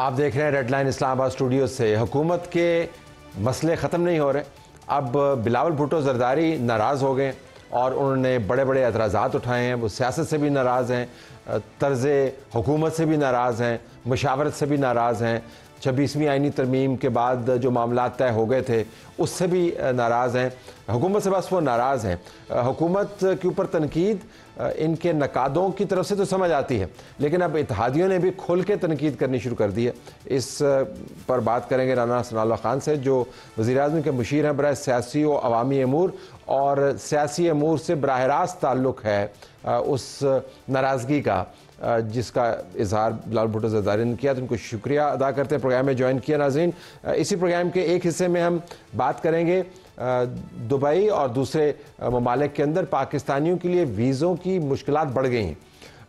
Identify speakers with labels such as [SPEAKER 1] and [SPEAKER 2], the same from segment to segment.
[SPEAKER 1] آپ دیکھ رہے ہیں ریڈ لائن اسلام آباد اسٹوڈیو سے۔ حکومت کے مسئلے ختم نہیں ہو رہے۔ اب بلاول بھٹو زرداری ناراض ہو گئے اور انہوں نے بڑے بڑے اعتراضات اٹھائے ہیں۔ وہ سیاست سے بھی ناراض ہیں، طرز حکومت سے بھی ناراض ہیں، مشاورت سے بھی ناراض ہیں، 26ویں آئینی ترمیم کے بعد جو معاملات طے ہو گئے تھے اس سے بھی ناراض ہیں۔ حکومت سے بس وہ ناراض ہیں۔ حکومت کے اوپر تنقید ان کے نقادوں کی طرف سے تو سمجھ آتی ہے، لیکن اب اتحادیوں نے بھی کھل کے تنقید کرنی شروع کر دی ہے۔ اس پر بات کریں گے رانا ثناء اللہ خان سے، جو وزیر اعظم کے مشیر ہیں برائے سیاسی و عوامی امور، اور سیاسی امور سے براہ راست تعلق ہے اس ناراضگی کا جس کا اظہار بلاول بھٹو زرداری نے کیا، تو ان کو شکریہ ادا کرتے ہیں پروگرام میں جوائن کیا۔ ناظرین، اسی پروگرام کے ایک حصے میں ہم بات کریں گے دبئی اور دوسرے ممالک کے اندر پاکستانیوں کے لیے ویزوں کی مشکلات بڑھ گئی ہیں۔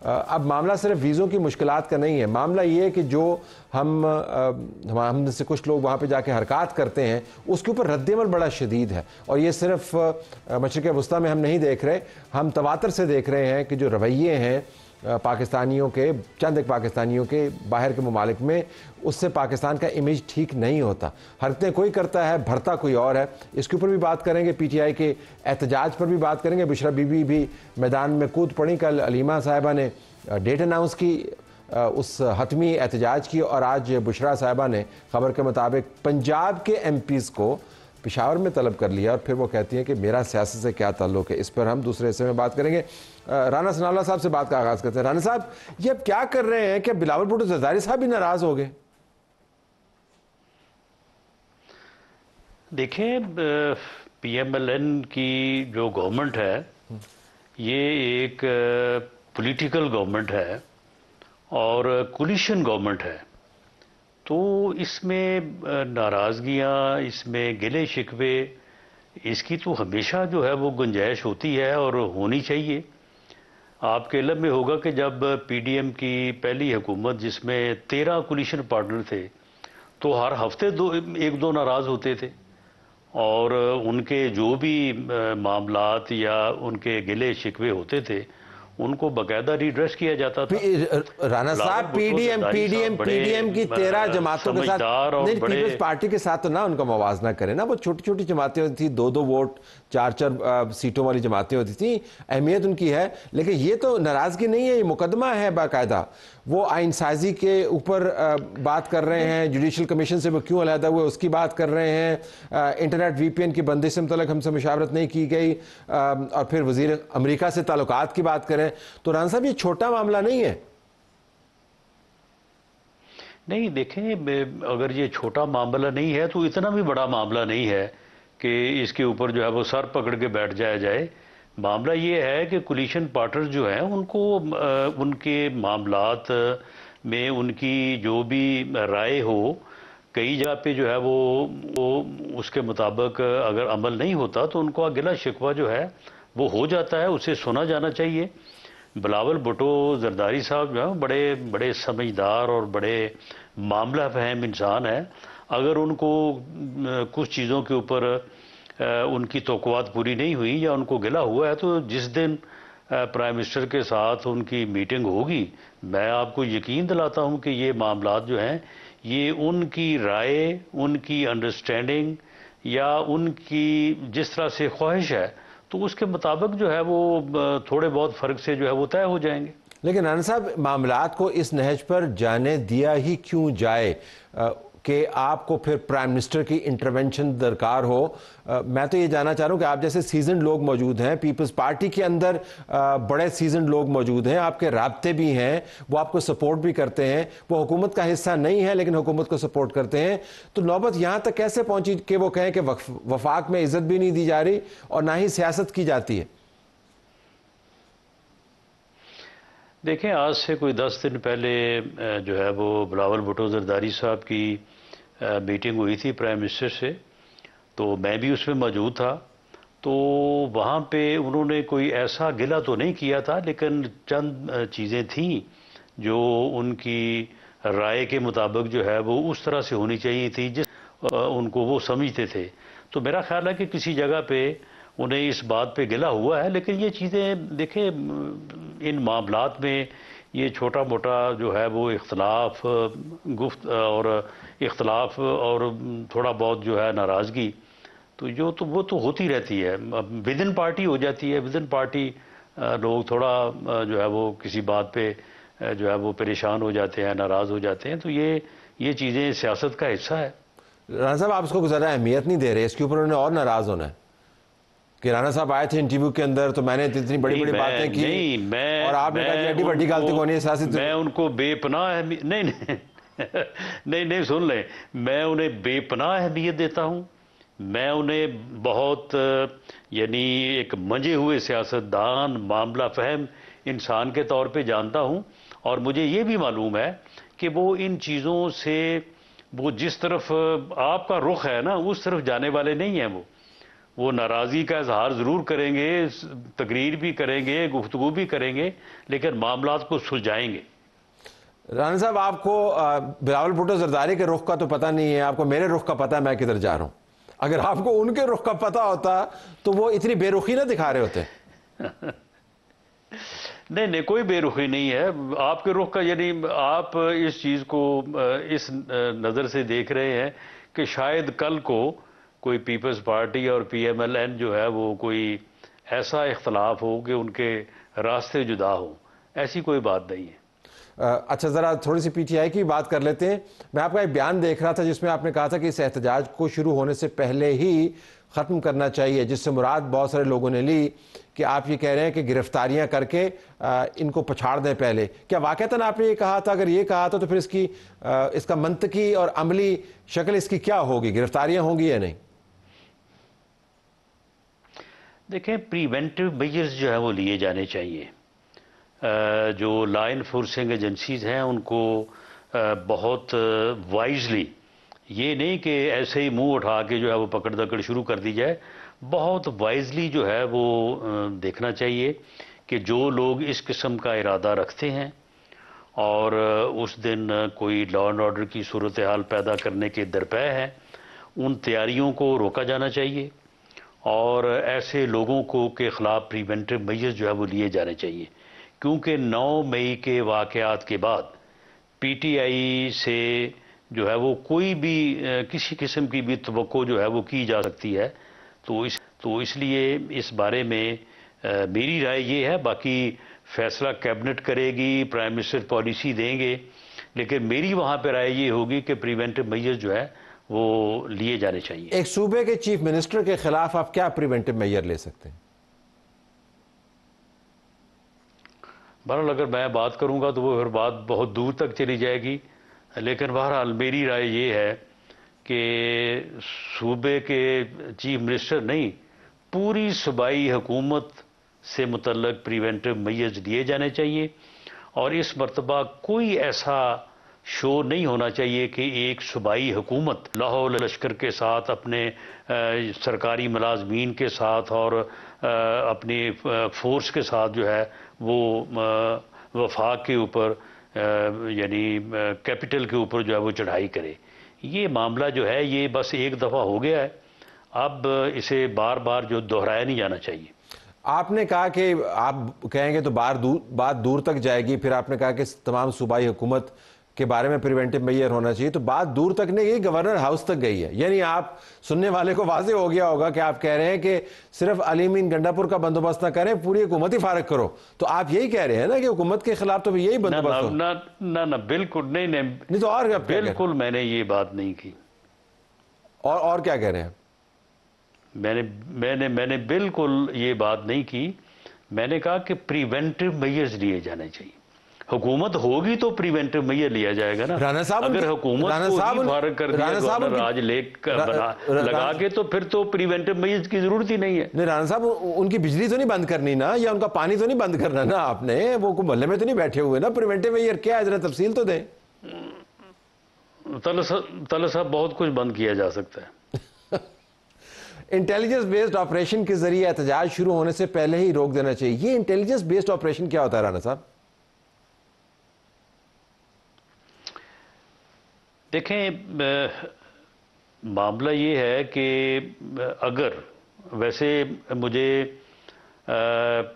[SPEAKER 1] اب معاملہ صرف ویزوں کی مشکلات کا نہیں ہے، معاملہ یہ ہے کہ جو ہم میں سے کچھ لوگ وہاں پہ جا کے حرکات کرتے ہیں اس کے اوپر رد عمل بڑا شدید ہے، اور یہ صرف مشرق وسطیٰ میں ہم نہیں دیکھ رہے، ہم تواتر سے دیکھ رہے ہیں کہ جو رویے ہیں پاکستانیوں کے، چند ایک پاکستانیوں کے باہر کے ممالک میں، اس سے پاکستان کا امیج ٹھیک نہیں ہوتا۔ حرکتیں کوئی کرتا ہے، بھرتا کوئی اور ہے۔ اس کے اوپر بھی بات کریں گے، پی ٹی آئی کے احتجاج پر بھی بات کریں گے۔ بشرا بی بی بھی میدان میں کود پڑی، کل علیمہ صاحبہ نے ڈیٹ اناؤنس کی اس حتمی احتجاج کی، اور آج بشرا صاحبہ نے خبر کے مطابق پنجاب کے ایم پیز کو پشاور میں طلب کر لیا، اور پھر وہ کہتی ہیں کہ میرا سیاست سے کیا تعلق ہے۔ اس پر ہم دوسرے حصے میں بات کریں گے۔ رانا ثناء اللہ صاحب سے بات کا آغاز کرتے ہیں۔ رانا صاحب، یہ اب کیا کر رہے ہیں کہ بلاول بھٹو زرداری صاحب بھی ناراض ہو گئے؟
[SPEAKER 2] دیکھیں، پی ایم ایل این کی جو گورنمنٹ ہے یہ ایک پولیٹیکل گورنمنٹ ہے اور کولیشن گورنمنٹ ہے، تو اس میں ناراضگیاں، اس میں گلے شکوے، اس کی تو ہمیشہ جو ہے وہ گنجائش ہوتی ہے اور ہونی چاہیے۔ آپ کے علم میں ہوگا کہ جب پی ڈی ایم کی پہلی حکومت جس میں 13 کولیشن پارٹنر تھے، تو ہر ہفتے ایک دو ناراض ہوتے تھے، اور ان کے جو بھی معاملات یا ان کے گلے شکوے ہوتے تھے ان کو باقاعدہ ریڈریس کیا جاتا تھا۔
[SPEAKER 1] رانا صاحب، پی ڈی ایم کی 13 جماعتوں کے ساتھ نہیں، پیپلز پارٹی کے ساتھ تو نہ ان کا موازنہ کریں نا، وہ چھوٹی چھوٹی جماعتیں ہوتی تھیں، 2 ووٹ 4 سیٹوں والی جماعتیں ہوتی تھیں، اہمیت ان کی ہے، لیکن یہ تو ناراضگی نہیں ہے، یہ مقدمہ ہے باقاعدہ۔ وہ آئین سازی کے اوپر بات کر رہے ہیں، جوڈیشل کمیشن سے وہ کیوں علیحدہ ہوئے اس کی بات کر رہے ہیں، انٹرنیٹ وی پی این کی بندش سے متعلق ہم سے مشاورت نہیں کی گئی، اور پھر وزیر امریکہ سے تعلقات کی بات کریں، تو رانا صاحب یہ چھوٹا معاملہ نہیں ہے۔
[SPEAKER 2] نہیں، دیکھیں، اگر یہ چھوٹا معاملہ نہیں ہے تو اتنا بھی بڑا معاملہ نہیں ہے کہ اس کے اوپر جو ہے وہ سر پکڑ کے بیٹھ جائے۔ معاملہ یہ ہے کہ کولیشن پارٹنر جو ہیں ان کو ان کے معاملات میں ان کی جو بھی رائے ہو، کئی جگہ پہ جو ہے وہ اس کے مطابق اگر عمل نہیں ہوتا تو ان کو گلہ شکوہ جو ہے وہ ہو جاتا ہے، اسے سنا جانا چاہیے۔ بلاول بھٹو زرداری صاحب جو ہیں بڑے بڑے سمجھدار اور بڑے معاملہ فہم انسان ہیں۔ اگر ان کو کچھ چیزوں کے اوپر ان کی توقعات پوری نہیں ہوئی یا ان کو گلہ ہوا ہے، تو جس دن پرائم منسٹر کے ساتھ ان کی میٹنگ ہوگی، میں آپ کو یقین دلاتا ہوں کہ یہ معاملات جو ہیں یہ ان کی رائے، ان کی انڈرسٹینڈنگ یا ان کی جس طرح سے خواہش ہے تو اس کے مطابق جو ہے وہ تھوڑے بہت فرق سے جو ہے وہ طے ہو جائیں گے۔
[SPEAKER 1] لیکن رانا صاحب، معاملات کو اس نہج پر جانے دیا ہی کیوں جائے کہ آپ کو پھر پرائم منسٹر کی انٹرونشن درکار ہو؟ میں تو یہ جاننا چاہ رہا ہوں کہ آپ جیسے سیزنڈ لوگ موجود ہیں، پیپلز پارٹی کے اندر بڑے سیزنڈ لوگ موجود ہیں، آپ کے رابطے بھی ہیں، وہ آپ کو سپورٹ بھی کرتے ہیں، وہ حکومت کا حصہ نہیں ہے لیکن حکومت کو سپورٹ کرتے ہیں، تو نوبت یہاں تک کیسے پہنچی کہ وہ کہیں کہ وفاق میں عزت بھی نہیں دی جا رہی اور نہ ہی سیاست کی جاتی ہے؟
[SPEAKER 2] دیکھیں، آج سے کوئی 10 دن پہلے جو ہے وہ بلاول بھٹو زرداری صاحب کی میٹنگ ہوئی تھی پرائم منسٹر سے، تو میں بھی اس میں موجود تھا۔ تو وہاں پہ انہوں نے کوئی ایسا گلہ تو نہیں کیا تھا، لیکن چند چیزیں تھیں جو ان کی رائے کے مطابق جو ہے وہ اس طرح سے ہونی چاہیے تھی جس ان کو وہ سمجھتے تھے۔ تو میرا خیال ہے کہ کسی جگہ پہ انہیں اس بات پہ گلہ ہوا ہے، لیکن یہ چیزیں دیکھیں ان معاملات میں یہ چھوٹا موٹا جو ہے وہ اختلاف اختلاف اور تھوڑا بہت جو ہے ناراضگی تو وہ تو ہوتی رہتی ہے، ود ان پارٹی ہو جاتی ہے، ود ان پارٹی لوگ تھوڑا جو ہے وہ کسی بات پہ جو ہے وہ پریشان ہو جاتے ہیں، ناراض ہو جاتے ہیں، تو یہ چیزیں سیاست کا حصہ ہے۔
[SPEAKER 1] رانا صاحب آپ اس کو زیادہ اہمیت نہیں دے رہے، اس کے اوپر انہوں نے اور ناراض ہونا ہے کہ رانا صاحب آئے تھے انٹرویو کے اندر تو میں نے اتنی بڑی بڑی باتیں کی اور آپ نے کہا جی ہڈی بڈی غلطی کونی ہے سیاسی،
[SPEAKER 2] میں ان کو بے پناہ نہیں نہیں سن لیں، میں انہیں بے پناہ اہمیت دیتا ہوں، میں انہیں بہت یعنی ایک منجے ہوئے سیاستدان، معاملہ فہم انسان کے طور پہ جانتا ہوں، اور مجھے یہ بھی معلوم ہے کہ وہ ان چیزوں سے وہ جس طرف آپ کا رخ ہے نا اس طرف جانے والے نہیں ہیں۔ وہ ناراضی کا اظہار ضرور کریں گے، تقریر بھی کریں گے، گفتگو بھی کریں گے، لیکن معاملات کو سلجھائیں گے۔
[SPEAKER 1] رانا صاحب آپ کو بلاول بھٹو زرداری کے رخ کا تو پتہ نہیں ہے، آپ کو میرے رخ کا پتہ ہے میں کدھر جا رہا ہوں۔ اگر آپ کو ان کے رخ کا پتہ ہوتا تو وہ اتنی بے رخی نہ دکھا رہے ہوتے۔
[SPEAKER 2] نہیں کوئی بے رخی نہیں ہے آپ کے رخ کا، یعنی آپ اس چیز کو اس نظر سے دیکھ رہے ہیں کہ شاید کل کو کوئی پیپلز پارٹی اور پی ایم ایل این جو ہے وہ کوئی ایسا اختلاف ہو کہ ان کے راستے جدا ہوں، ایسی کوئی بات نہیں ہے۔
[SPEAKER 1] اچھا ذرا تھوڑی سی پی ٹی آئی کی بات کر لیتے ہیں۔ میں آپ کا ایک بیان دیکھ رہا تھا جس میں آپ نے کہا تھا کہ اس احتجاج کو شروع ہونے سے پہلے ہی ختم کرنا چاہیے، جس سے مراد بہت سارے لوگوں نے لی کہ آپ یہ کہہ رہے ہیں کہ گرفتاریاں کر کے ان کو پچھاڑ دیں پہلے۔ کیا واقعتاً آپ نے یہ کہا تھا؟ اگر یہ کہا تھا تو پھر اس کا منطقی اور عملی شکل اس کی کیا ہوگی؟ گرفتاریاں ہوں گی یا نہیں؟
[SPEAKER 2] دیکھیں پریونٹیو میجرز جو ہے وہ لیے جانے چاہیے، جو لا انفورسنگ ایجنسیز ہیں ان کو بہت وائزلی، یہ نہیں کہ ایسے ہی منہ اٹھا کے جو ہے وہ پکڑ دکڑ شروع کر دی جائے، بہت وائزلی جو ہے وہ دیکھنا چاہیے کہ جو لوگ اس قسم کا ارادہ رکھتے ہیں اور اس دن کوئی لا اینڈ آرڈر کی صورتحال پیدا کرنے کے درپے ہیں، ان تیاریوں کو روکا جانا چاہیے اور ایسے لوگوں کو کے خلاف پریونٹیو میجرز جو ہے وہ لیے جانے چاہیے، کیونکہ 9 مئی کے واقعات کے بعد پی ٹی آئی سے جو ہے وہ کوئی بھی کسی قسم کی بھی توقع جو ہے وہ کی جا سکتی ہے، تو اس لیے اس بارے میں میری رائے یہ ہے، باقی فیصلہ کیبنٹ کرے گی، پرائم منسٹر پالیسی دیں گے، لیکن میری وہاں پہ رائے یہ ہوگی کہ پریونٹیو میجر جو ہے وہ لیے جانے چاہیے۔
[SPEAKER 1] ایک صوبے کے چیف منسٹر کے خلاف آپ کیا پریونٹیو میجر لے سکتے ہیں؟
[SPEAKER 2] بہرحال اگر میں بات کروں گا تو وہ پھر بات بہت دور تک چلی جائے گی، لیکن بہرحال میری رائے یہ ہے کہ صوبے کے چیف منسٹر نہیں، پوری صوبائی حکومت سے متعلق پریونٹیو میجرز لیے جانے چاہیے، اور اس مرتبہ کوئی ایسا شو نہیں ہونا چاہیے کہ ایک صوبائی حکومت لاہو لشکر کے ساتھ، اپنے سرکاری ملازمین کے ساتھ اور اپنی فورس کے ساتھ جو ہے وہ وفاق کے اوپر یعنی کیپٹل کے اوپر جو ہے وہ چڑھائی کرے۔ یہ معاملہ جو ہے یہ بس ایک دفعہ ہو گیا ہے، اب اسے بار بار جو دہرایا نہیں جانا چاہیے۔
[SPEAKER 1] آپ نے کہا کہ آپ کہیں گے تو بات دور تک جائے گی، پھر آپ نے کہا کہ تمام صوبائی حکومت کے بارے میں پریونٹیو میجر ہونا چاہیے، تو بات دور تک نہیں گئی، گورنر ہاؤس تک گئی ہے۔ یعنی آپ سننے والے کو واضح ہو گیا ہوگا کہ آپ کہہ رہے ہیں کہ صرف علی مین گنڈا پور کا بندوبست نہ کریں، پوری حکومت ہی فارغ کرو، تو آپ یہی کہہ رہے ہیں نا کہ حکومت کے خلاف تو یہی بندوبست ہو؟
[SPEAKER 2] نہ بالکل نہیں
[SPEAKER 1] تو اور
[SPEAKER 2] بالکل میں نے یہ بات نہیں کی۔
[SPEAKER 1] اور کیا کہہ رہے ہیں؟
[SPEAKER 2] میں نے بالکل یہ بات نہیں کی، میں نے کہا کہ پریونٹیو میجرز لیے جانے چاہیے، حکومت ہوگی تو پریونٹیو میجر لیا جائے گا نا۔ اگر حکومت کو ہی فارغ کر دیا گورنر راج لگا کے تو پھر تو پریونٹیو میجرز کی ضرورت ہی نہیں ہے۔
[SPEAKER 1] نہیں رانا صاحب ان کی بجلی تو نہیں بند کرنی نا، یا ان کا پانی تو نہیں بند کرنا نا آپ نے، وہ محلے میں تو نہیں بیٹھے ہوئے نا، پریونٹیو میجر کیا ہے ذرا تفصیل تو دیں۔
[SPEAKER 2] طلعت صاحب بہت کچھ بند کیا جا سکتا ہے۔
[SPEAKER 1] انٹیلیجنس بیسڈ آپریشن کے ذریعے احتجاج شروع ہونے سے پہلے ہی روک دینا چاہیے، یہ انٹیلیجنس بیسڈ آپریشن کیا ہوتا ہے رانا صاحب؟
[SPEAKER 2] دیکھیں معاملہ یہ ہے کہ ویسے مجھے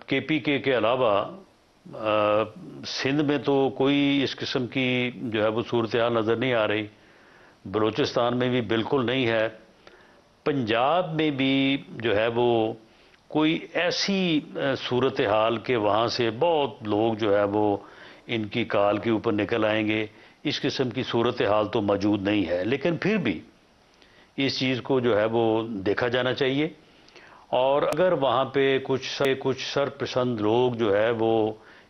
[SPEAKER 2] کے پی کے علاوہ سندھ میں تو کوئی اس قسم کی جو ہے وہ صورتحال نظر نہیں آ رہی، بلوچستان میں بھی بالکل نہیں ہے، پنجاب میں بھی جو ہے وہ کوئی ایسی صورتحال کہ وہاں سے بہت لوگ جو ہے وہ ان کی کال کے اوپر نکل آئیں گے، اس قسم کی صورتحال تو موجود نہیں ہے، لیکن پھر بھی اس چیز کو جو ہے وہ دیکھا جانا چاہیے، اور اگر وہاں پہ کچھ سرپسند لوگ جو ہے وہ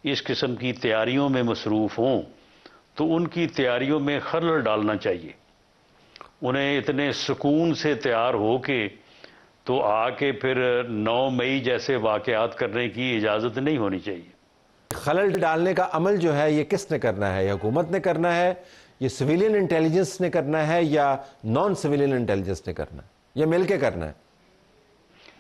[SPEAKER 2] اس قسم کی تیاریوں میں مصروف ہوں تو ان کی تیاریوں میں خلل ڈالنا چاہیے، انہیں اتنے سکون سے تیار ہو کے تو آ کے پھر 9 مئی جیسے واقعات کرنے کی اجازت نہیں ہونی چاہیے۔
[SPEAKER 1] خلل ڈالنے کا عمل جو ہے یہ کس نے کرنا ہے؟ یہ حکومت نے کرنا ہے، یہ سویلین انٹیلیجنس نے کرنا ہے، یا نان سویلین انٹیلیجنس نے کرنا ہے، یہ مل کے کرنا ہے؟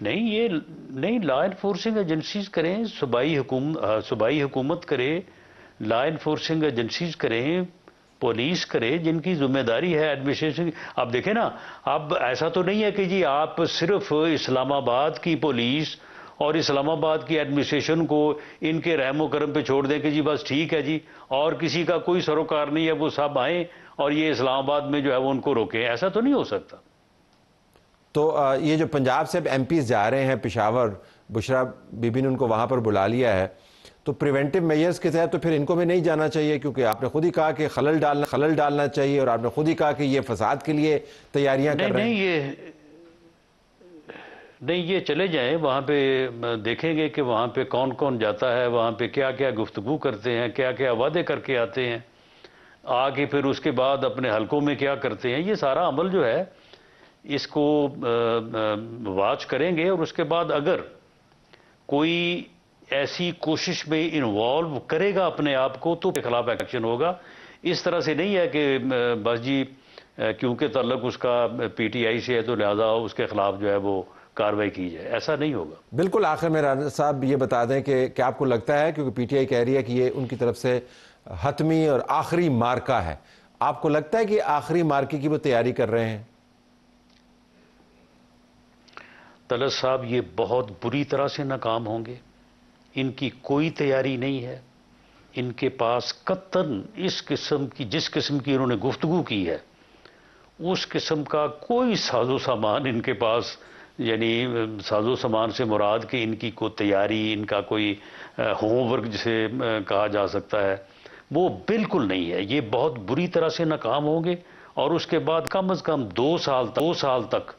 [SPEAKER 2] نہیں، لا انفورسنگ ایجنسیز کریں، صوبائی حکومت کرے، لا انفورسنگ ایجنسیز کریں، پولیس کرے، جن کی ذمہ داری ہے ایڈمنسٹریشن۔ اب دیکھیں نا، اب ایسا تو نہیں ہے کہ جی آپ صرف اسلام آباد کی پولیس اور اسلام آباد کی ایڈمنسٹریشن کو ان کے رحم و کرم پہ چھوڑ دیں کہ جی بس ٹھیک ہے جی، اور کسی کا کوئی سروکار نہیں ہے، وہ سب آئیں اور یہ اسلام آباد میں جو ہے وہ ان کو روکیں، ایسا تو نہیں ہو سکتا۔
[SPEAKER 1] تو یہ جو پنجاب سے ایم پیز جا رہے ہیں پشاور، بشرا بی بی نے ان کو وہاں پر بلا لیا ہے، تو پریونٹیو میئرز کے تحت تو پھر ان کو بھی نہیں جانا چاہیے، کیونکہ آپ نے خود ہی کہا کہ خلل ڈالنا چاہیے، اور آپ نے خود ہی کہا کہ یہ فساد کے لیے تیاریاں کر رہے ہیں۔
[SPEAKER 2] نہیں، یہ چلے جائیں وہاں پہ، دیکھیں گے کہ وہاں پہ کون کون جاتا ہے، وہاں پہ کیا کیا گفتگو کرتے ہیں، کیا کیا وعدے کر کے آتے ہیں، آ کے پھر اس کے بعد اپنے حلقوں میں کیا کرتے ہیں، یہ سارا عمل جو ہے اس کو واچ کریں گے، اور اس کے بعد اگر کوئی ایسی کوشش میں انوالو کرے گا اپنے آپ کو تو کے خلاف ایکشن ہوگا۔ اس طرح سے نہیں ہے کہ بس جی کیونکہ تعلق اس کا پی ٹی آئی سے ہے تو لہذا اس کے خلاف جو ہے وہ کارروائی کی جائے، ایسا نہیں ہوگا۔
[SPEAKER 1] بالکل آخر میں رانا صاحب یہ بتا دیں کہ کیا آپ کو لگتا ہے، کیونکہ پی ٹی آئی کہہ رہی ہے کہ یہ ان کی طرف سے حتمی اور آخری مارکہ ہے، آپ کو لگتا ہے کہ آخری مارکے کی وہ تیاری کر رہے ہیں؟
[SPEAKER 2] طلعت صاحب یہ بہت بری طرح سے ناکام ہوں گے، ان کی کوئی تیاری نہیں ہے، ان کے پاس قطعاً اس قسم کی جس قسم کی انہوں نے گفتگو کی ہے اس قسم کا کوئی ساز و سامان ان کے پاس، یعنی ساز و سامان سے مراد کہ ان کی کوئی تیاری، ان کا کوئی ہوم ورک جسے کہا جا سکتا ہے، وہ بالکل نہیں ہے، یہ بہت بری طرح سے ناکام ہوں گے، اور اس کے بعد کم از کم 2 سال تک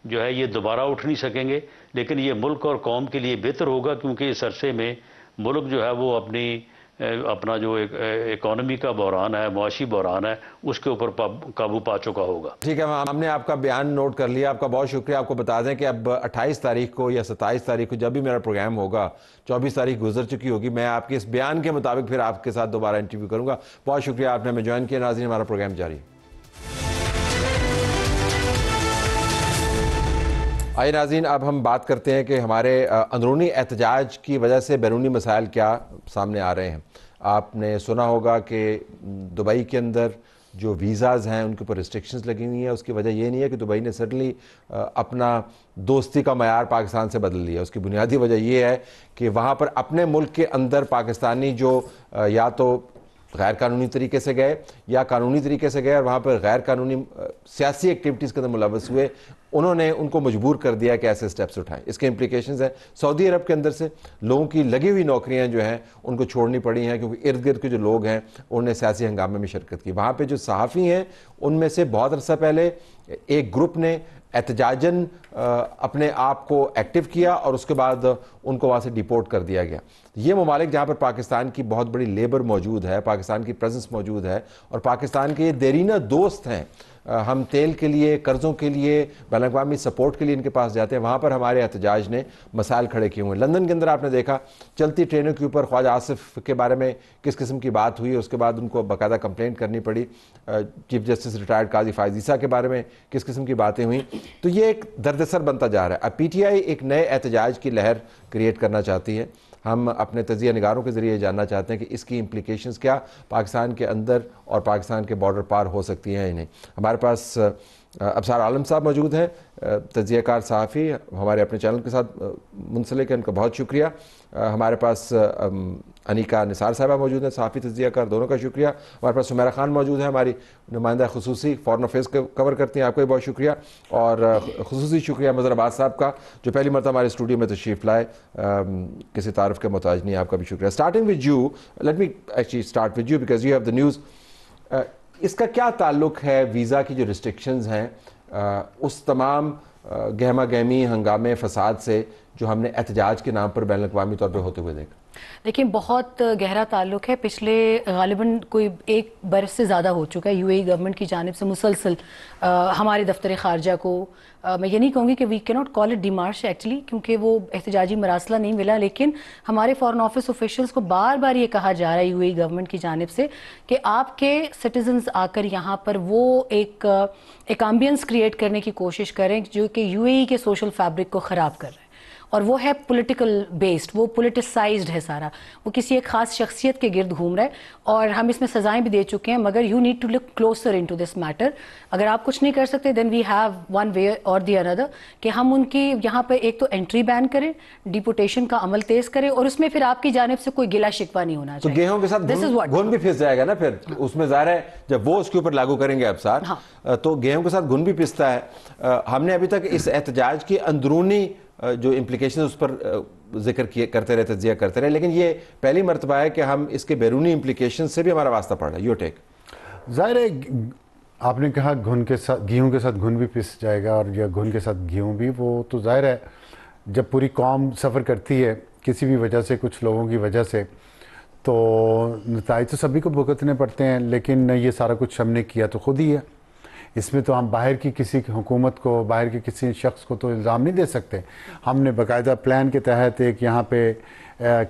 [SPEAKER 2] جو ہے یہ دوبارہ اٹھ نہیں سکیں گے، لیکن یہ ملک اور قوم کے لیے بہتر ہوگا، کیونکہ اس عرصے میں ملک جو ہے وہ اپنا جو اکانومی کا بحران ہے، معاشی بحران ہے، اس کے اوپر قابو پا چکا ہوگا۔
[SPEAKER 1] ٹھیک ہے، ہم نے آپ کا بیان نوٹ کر لیا، آپ کا بہت شکریہ۔ آپ کو بتا دیں کہ اب 28 تاریخ کو یا 27 تاریخ کو جب بھی میرا پروگرام ہوگا، 24 تاریخ گزر چکی ہوگی، میں آپ کے اس بیان کے مطابق پھر آپ کے ساتھ دوبارہ انٹرویو کروں گا۔ بہت شکریہ آپ نے ہمیں جوائن کیا۔ ناظرین، ہمارا پروگرام جاری ہے۔ آئیے ناظرین، اب ہم بات کرتے ہیں کہ ہمارے اندرونی احتجاج کی وجہ سے بیرونی مسائل کیا سامنے آ رہے ہیں۔ آپ نے سنا ہوگا کہ دبئی کے اندر جو ویزاز ہیں ان کے اوپر ریسٹرکشنز لگی ہوئی ہیں۔ اس کی وجہ یہ نہیں ہے کہ دبئی نے سڈنلی اپنا دوستی کا معیار پاکستان سے بدل لیا، اس کی بنیادی وجہ یہ ہے کہ وہاں پر اپنے ملک کے اندر پاکستانی جو یا تو غیر قانونی طریقے سے گئے یا قانونی طریقے سے گئے اور وہاں پر غیر قانونی سیاسی ایکٹیویٹیز کے اندر ملوث ہوئے، انہوں نے ان کو مجبور کر دیا کہ ایسے سٹیپس اٹھائیں۔ اس کے امپلیکیشنز ہیں سعودی عرب کے اندر سے لوگوں کی لگی ہوئی نوکریاں جو ہیں ان کو چھوڑنی پڑی ہیں، کیونکہ ارد گرد کے جو لوگ ہیں انہوں نے سیاسی ہنگامے میں شرکت کی۔ وہاں پہ جو صحافی ہیں ان میں سے بہت عرصہ پہلے ایک گروپ نے احتجاجاً اپنے آپ کو ایکٹیو کیا اور اس کے بعد ان کو وہاں سے ڈیپورٹ کر دیا گیا۔ یہ ممالک جہاں پر پاکستان کی بہت بڑی لیبر موجود ہے، پاکستان کی پریزنس موجود ہے اور پاکستان کے یہ دیرینہ دوست ہیں، ہم تیل کے لیے، قرضوں کے لیے، بین الاقوامی سپورٹ کے لیے ان کے پاس جاتے ہیں، وہاں پر ہمارے احتجاج نے مسائل کھڑے کیے ہوئے ہیں۔ لندن کے اندر آپ نے دیکھا چلتی ٹرینوں کے اوپر خواجہ آصف کے بارے میں کس قسم کی بات ہوئی، اس کے بعد ان کو باقاعدہ کمپلینٹ کرنی پڑی۔ چیف جسٹس ریٹائرڈ قاضی فائز عیسیٰ کے بارے میں کس قسم کی باتیں ہوئیں۔ تو یہ ایک دردسر بنتا جا رہا ہے۔ اب پی ٹی آئی ایک نئے احتجاج کی لہر کریٹ کرنا چاہتی ہے۔ ہم اپنے تجزیہ نگاروں کے ذریعے جاننا چاہتے ہیں کہ اس کی امپلیکیشنز کیا پاکستان کے اندر اور پاکستان کے بارڈر پار ہو سکتی ہیں یا نہیں۔ ہمارے پاس ابصار عالم صاحب موجود ہیں، تجزیہ کار صحافی، ہمارے اپنے چینل کے ساتھ منسلک ہیں، ان کا بہت شکریہ۔ ہمارے پاس انیکا نثار صاحبہ موجود ہیں، صحافی تجزیہ کار، دونوں کا شکریہ۔ ہمارے پاس سمیرہ خان موجود ہیں، ہماری نمائندہ خصوصی فارن افیئرز کور کرتی ہیں، آپ کا بھی بہت شکریہ۔ اور خصوصی شکریہ مظہر عباس صاحب کا جو پہلی مرتبہ ہمارے اسٹوڈیو میں تشریف لائے، کسی تعارف کے محتاج نہیں، آپ کا بھی شکریہ۔ Starting with you, let me actually start with you because you have the news. اس کا کیا تعلق ہے ویزا کی جو ریسٹرکشنز ہیں اس تمام گہما گہمی ہنگامے فساد سے جو ہم نے احتجاج کے نام پر بین الاقوامی طور پہ ہوتے ہوئے دیکھا؟
[SPEAKER 3] دیکھیں بہت گہرا تعلق ہے، پچھلے غالباً کوئی ایک برس سے زیادہ ہو چکا ہے یو اے ای گورنمنٹ کی جانب سے مسلسل ہمارے دفتر خارجہ کو، میں یہ نہیں کہوں گی کہ وی کی not call it demarche actually, کیونکہ وہ احتجاجی مراسلہ نہیں ملا، لیکن ہمارے فارن آفس آفیشلز کو بار بار یہ کہا جا رہا ہے یو اے ای گورنمنٹ کی جانب سے کہ آپ کے سٹیزنز آ کر یہاں پر وہ ایک ایمبینس کریٹ کرنے کی کوشش کریں جو کہ یو اے ای کے سوشل فیبرک کو خراب کر رہے ہیں، اور وہ ہے پولیٹیکل بیسڈ، وہ پولیٹیسائزڈ ہے سارا، وہ کسی ایک خاص شخصیت کے گرد گھوم رہا ہے، اور ہم اس میں سزائیں بھی دے چکے ہیں، مگر you need to look closer into this matter. اگر آپ کچھ نہیں کر سکتے دین وی ہیو ون وے اور دی اندر کہ ہم ان کی یہاں پہ ایک تو انٹری بین کریں، ڈیپورٹیشن کا عمل تیز کریں، اور اس میں پھر آپ کی جانب سے کوئی گلا شکوہ نہیں ہونا
[SPEAKER 1] تو
[SPEAKER 3] چاہیے۔
[SPEAKER 1] گیہوں کے ساتھ گھن بھی پھنس جائے گا نا پھر اس میں، ظاہر ہے جب وہ اس کے اوپر لاگو کریں گے ابصار تو گیہوں کے ساتھ گھن بھی پستا ہے۔ ہم نے ابھی تک اس احتجاج کی اندرونی جو امپلیکیشن اس پر ذکر کرتے رہے، تجزیہ کرتے رہے، لیکن یہ پہلی مرتبہ ہے کہ ہم اس کے بیرونی امپلیکیشن سے بھی ہمارا واسطہ پڑ رہا ہے۔ Your take?
[SPEAKER 4] ظاہر ہے آپ نے کہا گھن کے ساتھ گیہوں کے ساتھ گھن بھی پس جائے گا، اور یا گھن کے ساتھ گیہوں بھی، وہ تو ظاہر ہے جب پوری قوم سفر کرتی ہے کسی بھی وجہ سے، کچھ لوگوں کی وجہ سے، تو نتائج تو سبھی کو بھگتنے پڑتے ہیں، لیکن یہ سارا کچھ ہم نے کیا تو خود ہی ہے، اس میں تو ہم باہر کی کسی حکومت کو، باہر کے کسی شخص کو تو الزام نہیں دے سکتے۔ ہم نے باقاعدہ پلان کے تحت ایک یہاں پہ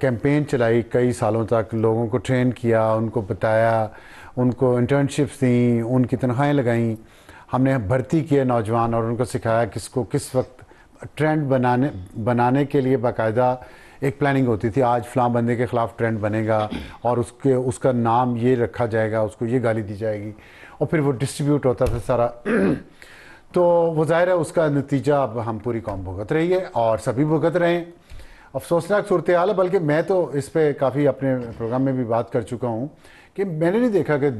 [SPEAKER 4] کیمپین چلائی، کئی سالوں تک لوگوں کو ٹرین کیا، ان کو بتایا، ان کو انٹرنشپس دیں، ان کی تنخواہیں لگائیں، ہم نے بھرتی کیے نوجوان، اور ان کو سکھایا کس کو کس وقت ٹرینڈ بنانے کے لیے باقاعدہ ایک پلاننگ ہوتی تھی، آج فلاں بندے کے خلاف ٹرینڈ بنے گا اور اس کا نام یہ رکھا جائے گا، اس کو یہ گالی دی جائے گی، اور پھر وہ ڈسٹریبیوٹ ہوتا تھا سارا۔ تو وہ ظاہر ہے اس کا نتیجہ اب ہم پوری قوم بھگت رہی ہے، اور سبھی بھگت رہے ہیں۔ افسوسناک صورتحال ہے، بلکہ میں تو اس پہ کافی اپنے پروگرام میں بھی بات کر چکا ہوں کہ میں نے نہیں دیکھا کہ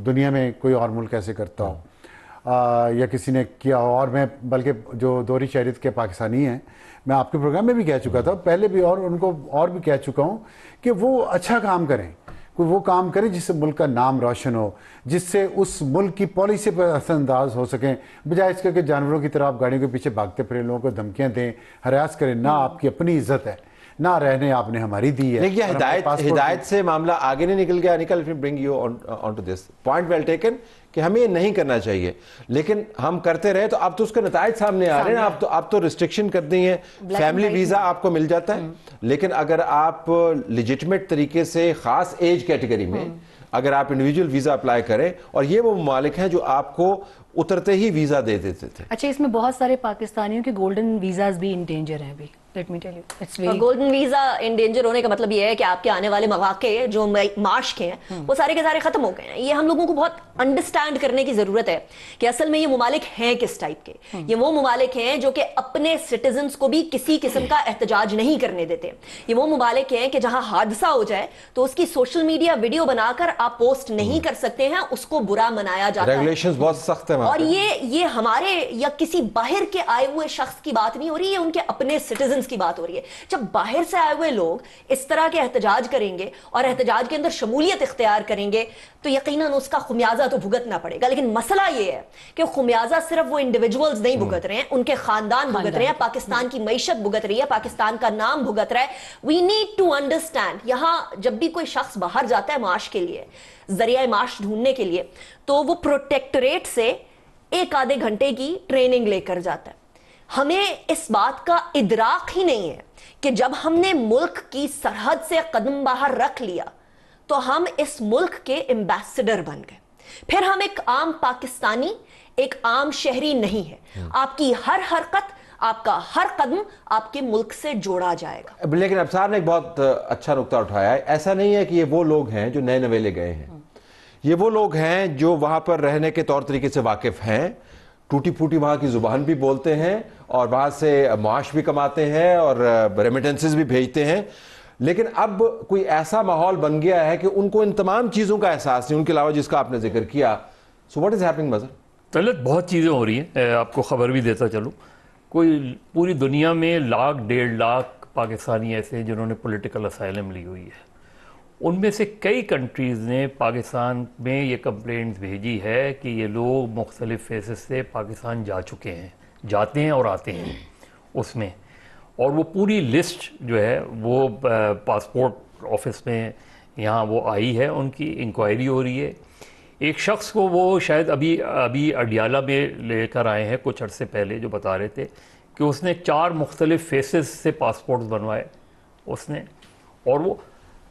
[SPEAKER 4] دنیا میں کوئی اور ملک ایسے کرتا ہو یا کسی نے کیا ہو، اور میں بلکہ جو دوہری شہریت کے پاکستانی ہیں، میں آپ کے پروگرام میں بھی کہہ چکا تھا پہلے بھی، اور ان کو اور بھی کہہ چکا ہوں کہ وہ اچھا کام کریں، کوئی وہ کام کریں جس سے ملک کا نام روشن ہو، جس سے اس ملک کی پالیسی پر اثر انداز ہو سکیں، بجائے اس کے کہ جانوروں کی طرح آپ گاڑیوں کے پیچھے بھاگتے پھرے لوگوں کو دھمکیاں دیں، ہراس کریں۔ نہ آپ کی اپنی عزت ہے، نہ رہنے آپ نے ہماری دی ہے۔
[SPEAKER 1] لیکن یہ ہدایت سے معاملہ آگے نہیں نکل گیا۔ نکل bring you on to this point well taken کہ ہمیں یہ نہیں کرنا چاہیے، لیکن ہم کرتے رہے تو اب تو اس کے نتائج سامنے آ رہے ہیں۔ آپ تو ریسٹرکشن کر دی ہیں، فیملی ویزا آپ کو مل جاتا ہے، لیکن اگر آپ لیجٹمیٹ طریقے سے خاص ایج کیٹیگری میں اگر آپ انڈیویجول ویزا اپلائی کریں، اور یہ وہ ممالک ہیں جو آپ کو اترتے ہی ویزا دے دیتے تھے۔
[SPEAKER 3] اچھا، اس میں بہت سارے پاکستانیوں کے گولڈن ویزاز بھی ان ڈینجر ہیں ابھی۔
[SPEAKER 5] گولڈن ویزا ان ڈینجر ہونے کا مطلب یہ ہے کہ آپ کے آنے والے مواقع جو معاش کے ہیں وہ سارے کے سارے ختم ہو گئے ہیں۔ یہ ہم لوگوں کو بہت انڈرسٹینڈ کرنے کی ضرورت ہے کہ اصل میں یہ ممالک ہیں کس ٹائپ کے۔ یہ وہ ممالک ہیں جو کہ اپنے سٹیزنز کو بھی کسی قسم کا احتجاج نہیں کرنے دیتے۔ یہ وہ ممالک ہیں کہ جہاں حادثہ ہو جائے تو اس کی سوشل میڈیا ویڈیو بنا کر آپ پوسٹ نہیں کر سکتے ہیں، اس کو برا منایا جاتا ہے۔
[SPEAKER 1] ریگولیشنز بہت سخت ہیں،
[SPEAKER 5] اور یہ ہمارے یا کسی باہر کے آئے ہوئے شخص کی بات نہیں ہو رہی، یہ ان کے اپنے سٹیزنز کی بات ہو رہی ہے۔ جب باہر سے آئے ہوئے لوگ اس طرح کے احتجاج کریں گے اور احتجاج کے اندر شمولیت اختیار کریں گے تو یقیناً اس کا خمیازہ تو بھگتنا پڑے گا۔ لیکن مسئلہ یہ ہے کہ خمیازہ صرف وہ انڈیویجولز نہیں بھگت رہے ہیں، ان کے خاندان بھگت رہے ہیں، پاکستان کی معیشت بھگت رہی ہے، پاکستان کا نام بھگت رہا ہے۔ وی نیڈ ٹو انڈرسٹینڈ، یہاں جب بھی کوئی شخص باہر جاتا ہے معاش کے لیے، ذریعہ معاش ڈھونڈنے کے لیے، تو وہ پروٹیکٹریٹ سے ایک آدھے گھنٹے کی ٹریننگ لے کر جاتا ہے۔ ہمیں اس بات کا ادراک ہی نہیں ہے کہ جب ہم نے ملک کی سرحد سے قدم باہر رکھ لیا تو ہم اس ملک کے ایمبیسڈر بن گئے۔ پھر ہم ایک عام پاکستانی، ایک عام شہری نہیں ہے۔ آپ کی ہر حرکت، آپ کا ہر قدم آپ کے ملک سے جوڑا جائے گا۔
[SPEAKER 1] لیکن ابصار نے ایک بہت اچھا نقطہ اٹھایا ہے، ایسا نہیں ہے کہ یہ وہ لوگ ہیں جو نئے نویلے گئے ہیں، یہ وہ لوگ ہیں جو وہاں پر رہنے کے طور طریقے سے واقف ہیں، ٹوٹی پھوٹی وہاں کی زبان بھی بولتے ہیں اور وہاں سے معاش بھی کماتے ہیں اور ریمیٹنسز بھی بھیجتے ہیں، لیکن اب کوئی ایسا ماحول بن گیا ہے کہ ان کو ان تمام چیزوں کا احساس نہیں، ان کے علاوہ جس کا آپ نے ذکر کیا. سو واٹ از ہیپننگ مظہر؟
[SPEAKER 6] طلعت بہت چیزیں ہو رہی ہیں، آپ کو خبر بھی دیتا چلوں. کوئی پوری دنیا میں 1,00,000-1,50,000 پاکستانی ایسے ہیں جنہوں نے پولیٹیکل اسائلم لی ہوئی ہے. ان میں سے کئی کنٹریز نے پاکستان میں یہ کمپلینٹس بھیجی ہے کہ یہ لوگ مختلف فیسز سے پاکستان جا چکے ہیں، جاتے ہیں اور آتے ہیں اس میں. اور وہ پوری لسٹ جو ہے وہ پاسپورٹ آفس میں یہاں وہ آئی ہے، ان کی انکوائری ہو رہی ہے. ایک شخص کو وہ شاید ابھی اڈیالہ میں لے کر آئے ہیں کچھ عرصے پہلے، جو بتا رہے تھے کہ اس نے 4 مختلف فیسز سے پاسپورٹس بنوائے اس نے. اور وہ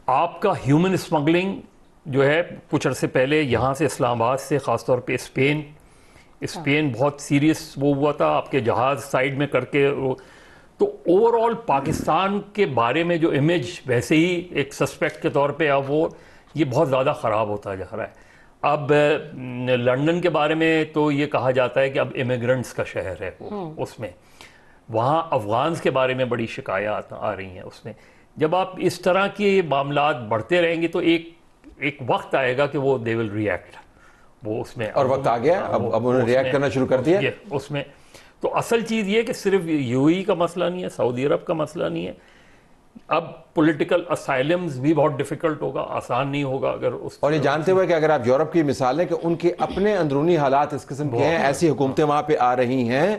[SPEAKER 6] آپ کا ہیومن اسمگلنگ جو ہے کچھ عرصے پہلے یہاں سے اسلام آباد سے، خاص طور پہ اسپین بہت سیریس وہ ہوا تھا، آپ کے جہاز سائیڈ میں کر کے. تو اوور آل پاکستان کے بارے میں جو امیج ویسے ہی ایک سسپیکٹ کے طور پہ اب وہ یہ بہت زیادہ خراب ہوتا جا رہا ہے. اب لنڈن کے بارے میں تو یہ کہا جاتا ہے کہ اب امیگرنٹس کا شہر ہے وہ، اس میں وہاں افغانز کے بارے میں بڑی شکایات آ رہی ہیں اس میں. جب آپ اس طرح کے معاملات بڑھتے رہیں گے تو ایک وقت آئے گا کہ وہ دے ول ریئیکٹ وہ اس میں.
[SPEAKER 1] اور وقت آ گیا، اب انہوں نے ریئیکٹ کرنا شروع کر دیا
[SPEAKER 6] اس میں. تو اصل چیز یہ کہ صرف یو ای کا مسئلہ نہیں ہے، سعودی عرب کا مسئلہ نہیں ہے. اب پولیٹیکل اسائلمز بھی بہت ڈیفیکلٹ ہوگا، آسان نہیں ہوگا اگر اس.
[SPEAKER 1] اور یہ جانتے ہوئے کہ اگر آپ یورپ کی مثال لیں کہ ان کے اپنے اندرونی حالات اس قسم کے ہیں، ایسی حکومتیں وہاں پہ آ رہی ہیں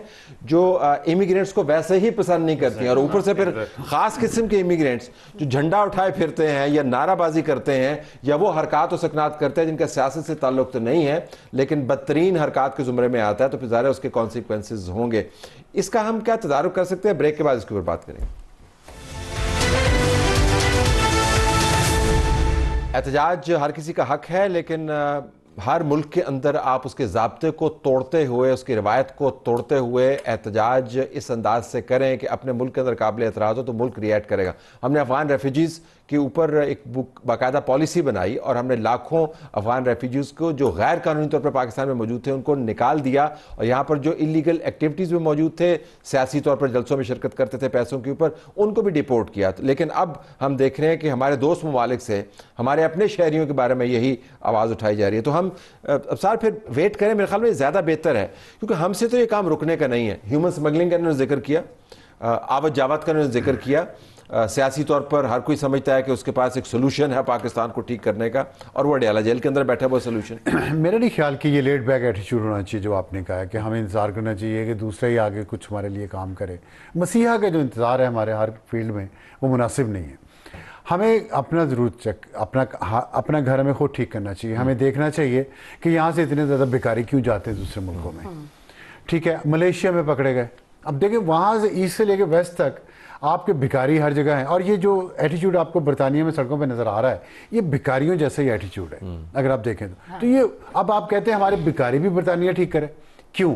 [SPEAKER 1] جو امیگرینٹس کو ویسے ہی پسند نہیں کرتی ہیں، اور اوپر سے پھر خاص قسم کے امیگرینٹس جو جھنڈا اٹھائے پھرتے ہیں یا نعرہ بازی کرتے ہیں یا وہ حرکات و سکنات کرتے ہیں جن کا سیاست سے تعلق تو نہیں ہے لیکن بدترین حرکات کے زمرے میں آتا ہے، تو پھر ظاہر ہے اس کے کانسیکوینسز ہوں گے. اس کا ہم کیا تدارک کر سکتے ہیں؟ بریک کے بعد اس کے اوپر بات کریں گے. احتجاج ہر کسی کا حق ہے، لیکن ہر ملک کے اندر آپ اس کے ضابطے کو توڑتے ہوئے، اس کی روایت کو توڑتے ہوئے احتجاج اس انداز سے کریں کہ اپنے ملک کے اندر قابل اعتراض ہو تو ملک ریئیکٹ کرے گا. ہم نے افغان ریفیوجیز کے اوپر ایک باقاعدہ پالیسی بنائی اور ہم نے لاکھوں افغان ریفیوجیز کو جو غیر قانونی طور پر پاکستان میں موجود تھے ان کو نکال دیا، اور یہاں پر جو انلیگل ایکٹیویٹیز میں موجود تھے، سیاسی طور پر جلسوں میں شرکت کرتے تھے پیسوں کے اوپر، ان کو بھی ڈیپورٹ کیا. لیکن اب ہم دیکھ رہے ہیں کہ ہمارے دوست ممالک سے ہمارے اپنے شہریوں کے بارے میں یہی آواز اٹھائی جا رہی ہے. تو ہم اب سار پھر ویٹ کریں، میرے خیال میں زیادہ بہتر ہے، کیونکہ ہم سے تو یہ کام رکنے کا نہیں ہے. ہیومن سمگلنگ کا انہوں نے ذکر کیا، آوت جاوت کا انہوں نے ذکر کیا. سیاسی طور پر ہر کوئی سمجھتا ہے کہ اس کے پاس ایک سلوشن ہے پاکستان کو ٹھیک کرنے کا، اور وہ اڈیالہ جیل کے اندر بیٹھا وہ سلوشن.
[SPEAKER 4] میرا نہیں خیال کہ یہ لیٹ بیک ایٹیچیوڈ ہونا چاہیے جو آپ نے کہا ہے کہ ہمیں انتظار کرنا چاہیے کہ دوسرا ہی آگے کچھ ہمارے لیے کام کرے. مسیحا کا جو انتظار ہے ہمارے ہر فیلڈ میں وہ مناسب نہیں ہے. ہمیں اپنا ضرور اپنا گھر ہمیں خود ٹھیک کرنا چاہیے. ہمیں دیکھنا چاہیے کہ یہاں سے اتنے زیادہ بیکاری کیوں جاتے ہیں دوسرے ملکوں میں. ٹھیک ہے، ملیشیا میں پکڑے گئے، اب دیکھیں وہاں سے ایسٹ سے لے کے ویسٹ تک آپ کے بھکاری ہر جگہ ہیں. اور یہ جو ایٹیچیوڈ آپ کو برطانیہ میں سڑکوں پہ نظر آ رہا ہے یہ بھکاریوں جیسا ہی ایٹیچیوڈ ہے اگر آپ دیکھیں تو یہ اب آپ کہتے ہیں ہمارے بھکاری بھی برطانیہ ٹھیک کرے. کیوں؟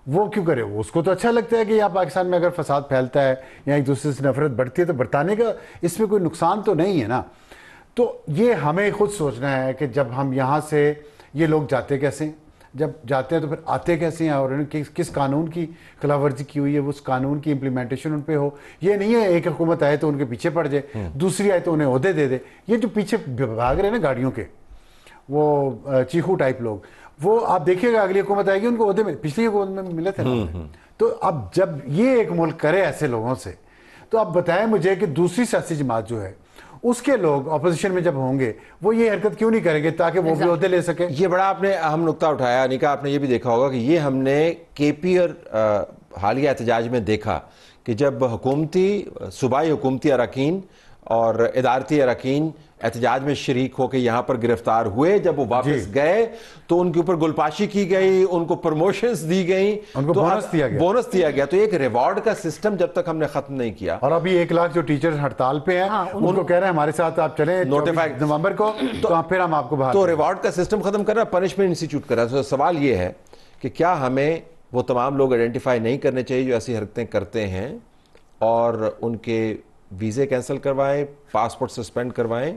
[SPEAKER 4] وہ کیوں کرے؟ اس کو تو اچھا لگتا ہے کہ یہاں پاکستان میں اگر فساد پھیلتا ہے یا ایک دوسرے سے نفرت بڑھتی ہے تو برطانیہ کا اس میں کوئی نقصان تو نہیں ہے نا. تو یہ ہمیں خود سوچنا ہے کہ جب ہم یہاں سے یہ لوگ جاتے کیسے ہیں، جب جاتے ہیں تو پھر آتے کیسے ہیں، اور کس قانون کی خلاف ورزی کی ہوئی ہے، اس قانون کی امپلیمنٹیشن ان پہ ہو. یہ نہیں ہے ایک حکومت آئے تو ان کے پیچھے پڑ جائے، دوسری آئے تو انہیں عہدے دے دے. یہ جو پیچھے بھاگ رہے ہیں نا گاڑیوں کے وہ چیخو ٹائپ لوگ، وہ آپ دیکھیے گا اگلی حکومت آئے گی ان کو عہدے میں پچھلی حکومت میں ملے تھے. تو اب جب یہ ایک ملک کرے ایسے لوگوں سے تو آپ بتائیں مجھے کہ دوسری سیاسی جماعت جو ہے اس کے لوگ اپوزیشن میں جب ہوں گے وہ یہ حرکت کیوں نہیں کریں گے تاکہ وہ بھی عہدے لے سکیں. یہ
[SPEAKER 1] بڑا آپ نے اہم نقطہ اٹھایا انیکا. آپ نے یہ بھی دیکھا ہوگا کہ یہ ہم نے کے پی اور حالیہ احتجاج میں دیکھا کہ جب صوبائی حکومتی اراکین اور ادارتی اراکین احتجاج میں شریک ہو کے یہاں پر گرفتار ہوئے، جب وہ واپس گئے تو ان کے اوپر گلپاشی کی گئی، ان کو پروموشنز دی گئیں،
[SPEAKER 4] ان کو
[SPEAKER 1] بونس دیا گیا. تو ایک ریوارڈ کا سسٹم جب تک ہم نے ختم نہیں کیا.
[SPEAKER 4] اور ابھی 1 لاکھ جو ٹیچر ہڑتال پہ ہیں ان کو کہہ رہے ہیں ہمارے ساتھ آپ چلیں 24 نومبر کو تو پھر ہم آپ کو بحال.
[SPEAKER 1] تو ریوارڈ کا سسٹم ختم کر رہا ہے، پنشمنٹ انسٹیٹیوٹ کر رہا ہے. تو سوال یہ ہے کہ کیا ہمیں وہ تمام لوگ آئیڈینٹیفائی نہیں کرنے چاہیے جو ایسی حرکتیں کرتے ہیں اور ان کے ویزے کینسل کروائیں، پاسپورٹ سسپینڈ کروائیں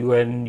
[SPEAKER 6] UN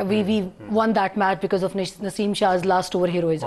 [SPEAKER 3] we won that match because of Naseem Shah's last over heroism,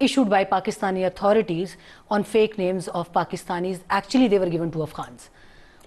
[SPEAKER 3] issued by Pakistani authorities on fake names of Pakistanis. Actually they were given to Afghans.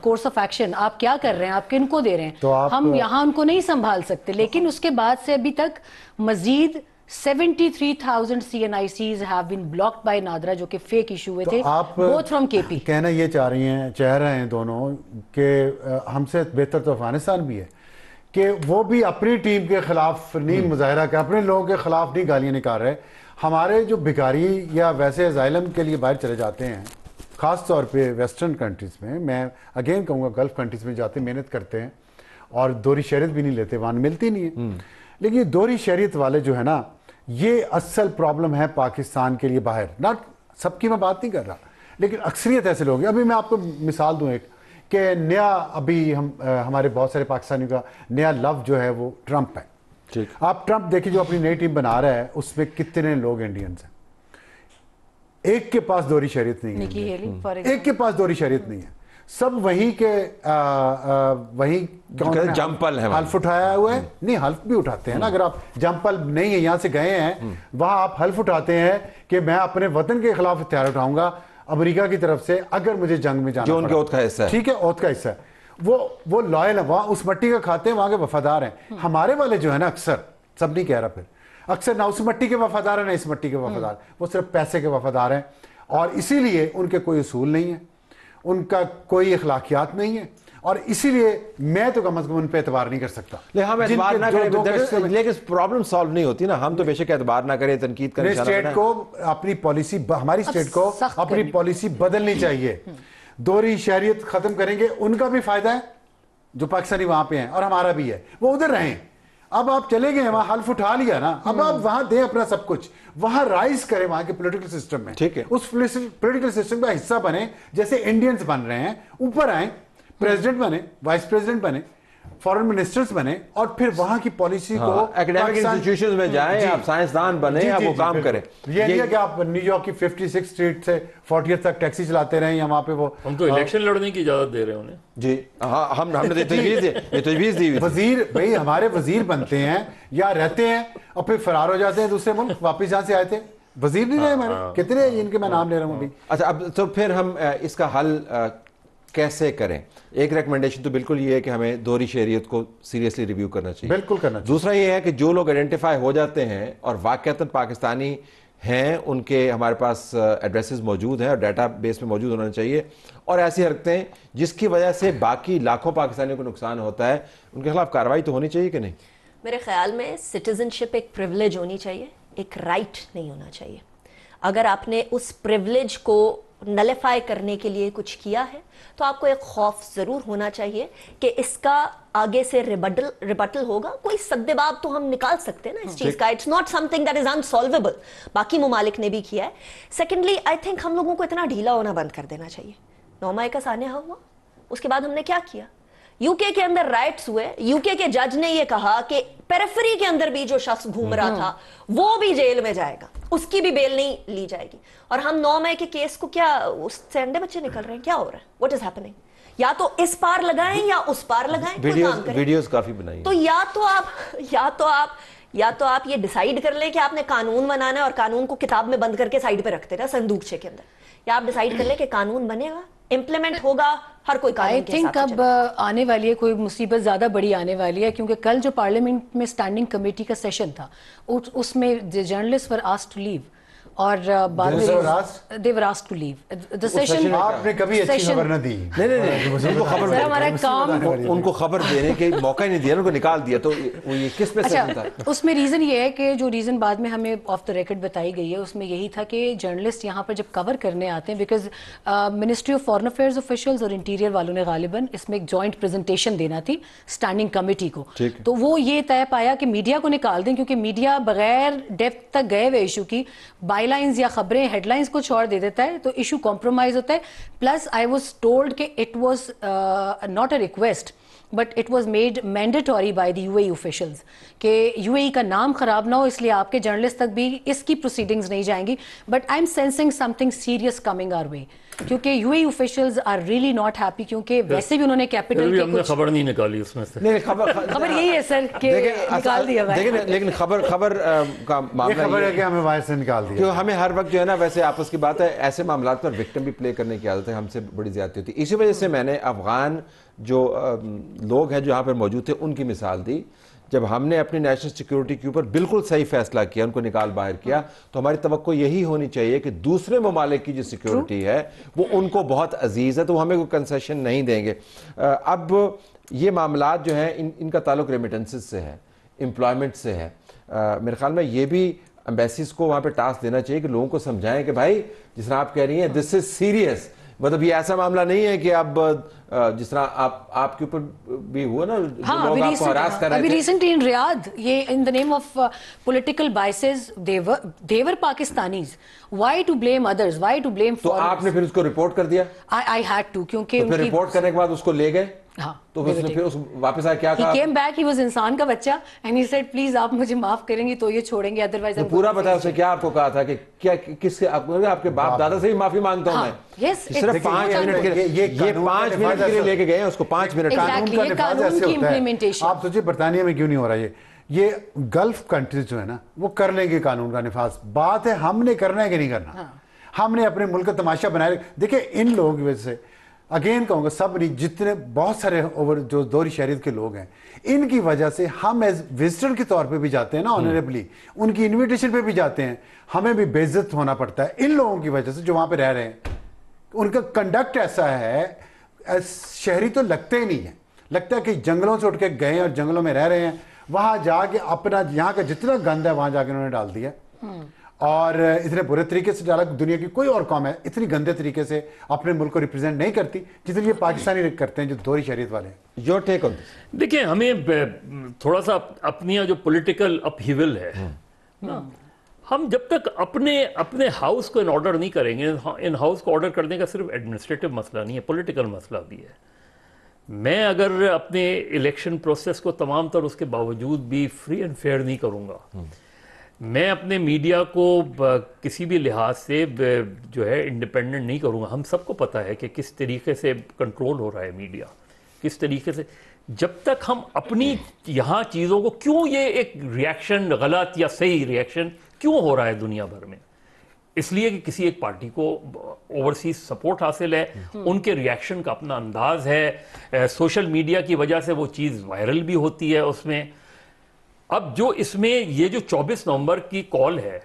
[SPEAKER 3] Course of action آپ کیا کر رہے ہیں, آپ کن کو دے رہے
[SPEAKER 4] تو
[SPEAKER 3] ہیں. ہم یہاں ان کو نہیں سنبھال سکتے, لیکن اس کے بعد سے ابھی تک مزید 73,000 CNICs have been blocked by NADRA, جو کہ فیک ایشو ہوئے تھے both from KP.
[SPEAKER 4] کہنا یہ چاہ رہے ہیں دونوں کہ ہم سے بہتر تو افغانستان بھی ہے کہ وہ بھی اپنی ٹیم کے خلاف نہیں مظاہرہ کر, اپنے لوگوں کے خلاف نہیں گالیاں نکال رہے. ہمارے جو بھکاری یا ویسے اسائلم کے لیے باہر چلے جاتے ہیں, خاص طور پہ ویسٹرن کنٹریز میں اگین کہوں گا گلف کنٹریز میں جاتے محنت کرتے ہیں اور دوہری شہریت بھی نہیں لیتے, وہاں ملتی نہیں ہے. لیکن یہ دوہری شہریت والے جو ہے نا, یہ اصل پرابلم ہے پاکستان کے لیے باہر. ناٹ سب کی میں بات نہیں کر رہا, لیکن اکثریت ایسے لوگ ہیں. ابھی میں آپ کو مثال دوں ایک کہ نیا ابھی ہمارے بہت سارے پاکستانیوں کا نیا لو جو ہے وہ ٹرمپ ہے. آپ ٹرمپ دیکھیں جو اپنی نئی ٹیم بنا رہا ہے, اس میں کتنے لوگ انڈینز ہیں. ایک کے پاس دوہری شہریت نہیں ہے, ایک کے پاس دوہری شہریت نہیں ہے. سب وہیں کے وہیں
[SPEAKER 1] جمپل ہے,
[SPEAKER 4] حلف اٹھایا ہوا ہے. نہیں, حلف بھی اٹھاتے ہیں نا. اگر آپ جمپل نہیں ہے, یہاں سے گئے ہیں, وہاں آپ حلف اٹھاتے ہیں کہ میں اپنے وطن کے خلاف ہتھیار اٹھاؤں گا امریکہ کی طرف سے اگر مجھے جنگ میں جانا,
[SPEAKER 1] جو ان کے اوت کا حصہ ہے.
[SPEAKER 4] ٹھیک ہے, اوت کا حصہ ہے. وہ لائل ہیں, وہاں اس مٹی کا کھاتے ہیں, وہاں کے وفادار ہیں. ہمارے والے جو ہے نا, اکثر سب نہیں کہہ رہا, پھر اکثر نہ اس مٹی کے وفادار ہیں نہ اس مٹی کے وفادار, وہ صرف پیسے کے وفادار ہیں. اور اسی لیے ان کے کوئی اصول نہیں ہے, ان کا کوئی اخلاقیات نہیں ہے, اور اسی لیے میں تو کم از کم ان پہ اعتبار نہیں کر سکتا.
[SPEAKER 1] ہم اعتبار نہ کریں, لیکن پرابلم سالو نہیں ہوتی نا. ہم تو بے شک اعتبار نہ کریں, تنقید کریں.
[SPEAKER 4] اسٹیٹ کو اپنی پالیسی, ہماری اسٹیٹ کو اپنی پالیسی بدلنی چاہیے. دوہری شہریت ختم کریں گے, ان کا بھی فائدہ ہے جو پاکستانی وہاں پہ ہیں, اور ہمارا بھی ہے, وہ ادھر رہیں. اب آپ چلے گئے وہاں, حلف اٹھا لیا نا, اب آپ وہاں دیں اپنا سب کچھ, وہاں رائز کریں وہاں کے پولیٹیکل سسٹم میں.
[SPEAKER 1] ٹھیک ہے,
[SPEAKER 4] اس پولیٹیکل سسٹم کا حصہ بنے, جیسے انڈینز بن رہے ہیں, اوپر آئیں, پریزیڈنٹ بنے, وائس پریزیڈنٹ بنے, فارن منسٹرز بنے, اور پھر وہاں کی پالیسی کو
[SPEAKER 1] اکیڈیمک انسٹیٹیوشنز میں جائیں, آپ سائنسدان بنیں, آپ وہ کام کریں.
[SPEAKER 4] یہ نہیں ہے کہ آپ نیو یارک کی 56 اسٹریٹ سے 40th تک ٹیکسی چلاتے رہیں, یا وہاں پہ وہ
[SPEAKER 6] ہم تو الیکشن لڑنے کی اجازت دے رہے ہیں انہیں.
[SPEAKER 1] جی ہاں, ہم نے تجویز دی.
[SPEAKER 4] وزیر بھائی ہمارے وزیر بنتے ہیں یا رہتے ہیں اور پھر فرار ہو جاتے ہیں دوسرے ملک, واپس جہاں سے آئے تھے. وزیر نہیں رہے ہمارے, کتنے ہیں جن کے میں نام لے رہا ہوں ابھی.
[SPEAKER 1] اچھا, اب تو پھر ہم اس کا حل کیسے کریں؟ ایک ریکمنڈیشن تو بالکل یہ ہے کہ ہمیں دوہری شہریت کو سیریسلی ریویو کرنا چاہیے.
[SPEAKER 4] بالکل کرنا چاہیے.
[SPEAKER 1] دوسرا یہ ہے کہ جو لوگ آئیڈینٹیفائی ہو جاتے ہیں اور واقعتاً پاکستانی ہیں, ان کے ہمارے پاس ایڈریسز موجود ہیں اور ڈیٹا بیس میں موجود ہونا چاہیے, اور ایسی حرکتیں جس کی وجہ سے باقی لاکھوں پاکستانیوں کو نقصان ہوتا ہے, ان کے خلاف کارروائی تو ہونی چاہیے کہ نہیں؟
[SPEAKER 5] میرے خیال میں سٹیزن شپ ایک پریولیج ہونی چاہیے, ایک رائٹ نہیں ہونا چاہیے. اگر آپ نے اس پریولیج کو نلیفائی کرنے کے لیے کچھ کیا ہے تو آپ کو ایک خوف ضرور ہونا چاہیے کہ اس کا آگے سے ریبٹل ہوگا. کوئی سدباب تو ہم نکال سکتے ہیں نا اس چیز کا. It's not something that is unsolvable. باقی ممالک نے بھی کیا ہے. سیکنڈلی آئی تھنک ہم لوگوں کو اتنا ڈھیلا ہونا بند کر دینا چاہیے. 9 مئی کا سانحہ ہوا, اس کے بعد ہم نے کیا کیا؟ یو کے اندر رائٹس ہوئے, یو کے جج نے یہ کہا کہ پیریفری کے اندر بھی جو شخص گھوم رہا تھا وہ بھی جیل میں جائے گا, اس کی بھی بیل نہیں لی جائے گی. اور ہم 9 مئی کے کیس کو کیا اس سے انڈے بچے نکل رہے ہیں؟ کیا ہو رہا ہے؟ What is happening? یا تو اس پار لگائیں یا اس پار لگائیں,
[SPEAKER 1] ویڈیوز کافی بنائی ہیں.
[SPEAKER 5] تو یا تو آپ یہ ڈیسائیڈ کر لیں کہ آپ نے قانون بنانا ہے اور قانون کو کتاب میں بند کر کے سائیڈ پہ رکھتے رہا صندوقچے کے اندر, یا آپ ڈیسائیڈ کر لیں کہ قانون بنے گا, امپلیمنٹ ہوگا, ہر کوئی قانون کے ساتھ.
[SPEAKER 3] آئی تھنک اب آنے والی ہے کوئی مصیبت زیادہ بڑی آنے والی ہے, کیونکہ کل جو پارلیمنٹ میں اسٹینڈنگ کمیٹی کا سیشن تھا, اس میں جرنلسٹ ور آسکڈ ٹو لیو, اور بعد میں they were asked to leave the session.
[SPEAKER 4] آپ نے کبھی اچھی خبر نہ دی.
[SPEAKER 1] نہیں, ان کو خبر,
[SPEAKER 3] ہمارا کام,
[SPEAKER 1] ان کو خبر دینے کے موقع ہی نہیں دیا, ان کو نکال دیا. تو وہ یہ کس پہ سیشن تھا؟
[SPEAKER 3] اس میں ریزن یہ ہے کہ جو ریزن بعد میں ہمیں آف دا ریکارڈ بتائی گئی ہے, اس میں یہی تھا کہ جرنلسٹ یہاں پر جب کور کرنے آتے ہیں, because ministry of foreign affairs officials اور انٹیریئر والوں نے غالباً اس میں ایک جوائنٹ پریزنٹیشن دینا تھی اسٹینڈنگ کمیٹی کو, تو وہ یہ طے پایا کہ میڈیا کو نکال دیں, کیونکہ میڈیا بغیر ڈیپتھ تک گئے ہوئے ایشو کی بائی لائنز یا خبریں ہیڈ لائنز کو چھوڑ دے دیتا ہے, تو ایشو کمپرومائز ہوتا ہے. پلس آئی واز ٹولڈ کہ it was not a request, but it was made mandatory by the UAE officials کہ UAE کا نام خراب نہ ہو اس لیے آپ کے جرنلسٹ تک بھی اس کی پروسیڈنگز نہیں جائیں گی. But I am sensing something serious coming our way کیونکہ UAE officials are really not happy کیونکہ ویسے بھی انہوں نے کیپٹل
[SPEAKER 6] ہم نے خبر نہیں نکالی اس میں سے.
[SPEAKER 1] نہیں
[SPEAKER 3] خبر یہی ہے سر کہ نکال دیا ہوا ہے.
[SPEAKER 1] لیکن خبر کا معاملہ
[SPEAKER 4] خبر ہے کہ ہمیں باہر سے نکال دیا.
[SPEAKER 1] ہمیں ہر وقت جو ہے نا ویسے آپس کی بات ہے ایسے معاملات پر وکٹم بھی پلے کرنے کی عادت ہے, ہم سے بڑی زیادتی ہوتی ہے. اسی وجہ سے میں نے افغان جو لوگ ہیں جو یہاں پر موجود تھے ان کی مثال دی. جب ہم نے اپنی نیشنل سیکیورٹی کے اوپر بالکل صحیح فیصلہ کیا, ان کو نکال باہر کیا, تو ہماری توقع یہی ہونی چاہیے کہ دوسرے ممالک کی جو سیکیورٹی ہے وہ ان کو بہت عزیز ہے, تو ہمیں کوئی کنسیشن نہیں دیں گے. اب یہ معاملات جو ہیں ان کا تعلق ریمیٹنسز سے ہے, امپلائمنٹ سے ہے. میرے خیال میں یہ بھی امبیسیز کو وہاں پہ ٹاسک دینا چاہیے کہ لوگوں کو سمجھائیں کہ بھائی جس طرح آپ کہہ رہی ہیں دس از سیریس, مطلب یہ ایسا معاملہ نہیں ہے کہ اب جس طرح آپ کے اوپر بھی ہوا نا لوگ آپ کو ہراس کر رہے تھے.
[SPEAKER 3] ابھی ریسنٹلی ان ریاض یہ in the name of political biases their Pakistanis, why to blame others, why to blame
[SPEAKER 1] تو آپ نے پھر اس کو رپورٹ کر دیا؟
[SPEAKER 3] آئی ہیڈ ٹو, کیونکہ
[SPEAKER 1] پھر رپورٹ کرنے کے بعد اس کو لے گئے.
[SPEAKER 3] ہاں
[SPEAKER 1] تو اس نے پھر واپس آیا کیا کہا؟
[SPEAKER 3] He came back, he was انسان کا بچہ and he said please آپ مجھے معاف کریں گی تو یہ چھوڑیں گے, ادروائز
[SPEAKER 1] تو پورا بتایا اس نے کیا آپ کو کہا تھا کہ کیا کس سے آپ کے باپ دادا سے بھی معافی مانگتا ہوں میں. صرف 5 منٹ کے لیے, یہ 5 منٹ کے لیے لے کے گئے ہیں اس کو, 5 منٹ.
[SPEAKER 3] Exactly, یہ قانون کی implementation.
[SPEAKER 4] آپ سوچیں برطانیہ میں کیوں نہیں ہو رہا یہ گلف کنٹریز جو ہے نا وہ کر لیں گے قانون کا نفاذ. بات ہے ہم نے کرنا ہے کہ نہیں کرنا. ہم نے اپنے ملک کا تماشا بنایا. دیکھیں ان لوگوں کی وجہ سے اگین کہوں گا سب نہیں, جتنے بہت سارے جو دوہری شہریت کے لوگ ہیں ان کی وجہ سے ہم ایز وزٹر کے طور پہ بھی جاتے ہیں نا آنریبلی, ان کی انویٹیشن پہ بھی جاتے ہیں, ہمیں بھی بے عزت ہونا پڑتا ہے ان لوگوں کی وجہ سے جو وہاں پہ رہ رہے ہیں. ان کا کنڈکٹ ایسا ہے, شہری تو لگتے ہی نہیں ہیں, لگتا ہے کہ جنگلوں سے اٹھ کے گئے اور جنگلوں میں رہ رہے ہیں, وہاں جا کے اپنا یہاں کا جتنا گند ہے وہاں جا کے انہوں نے ڈال دیا اور اتنے برے طریقے سے ڈالا. دنیا کی کوئی اور قوم ہے اتنی گندے طریقے سے اپنے ملک کو ریپرزینٹ نہیں کرتی جتنے یہ پاکستانی کرتے ہیں جو دوہری شہریت والے ہیں.
[SPEAKER 1] یور ٹیک آن دس.
[SPEAKER 6] دیکھیں ہمیں تھوڑا سا اپنی جو پولیٹیکل اپہیول ہے, ہم جب تک اپنے ہاؤس کو ان آرڈر نہیں کریں گے, ان ہاؤس کو آرڈر کرنے کا صرف ایڈمنسٹریٹو مسئلہ نہیں ہے, پولیٹیکل مسئلہ بھی ہے. میں اگر اپنے الیکشن پروسیس کو تمام تر اس کے باوجود بھی فری اینڈ فیئر نہیں کروں گا, میں اپنے میڈیا کو کسی بھی لحاظ سے جو ہے انڈیپینڈنٹ نہیں کروں گا. ہم سب کو پتہ ہے کہ کس طریقے سے کنٹرول ہو رہا ہے میڈیا, کس طریقے سے. جب تک ہم اپنی یہاں چیزوں کو, کیوں یہ ایک ریاکشن غلط یا صحیح ریاکشن کیوں ہو رہا ہے دنیا بھر میں, اس لیے کہ کسی ایک پارٹی کو اوورسیز سپورٹ حاصل ہے, ان کے ریاکشن کا اپنا انداز ہے, سوشل میڈیا کی وجہ سے وہ چیز وائرل بھی ہوتی ہے اس میں. اب جو اس میں یہ جو 24 نومبر کی کال ہے,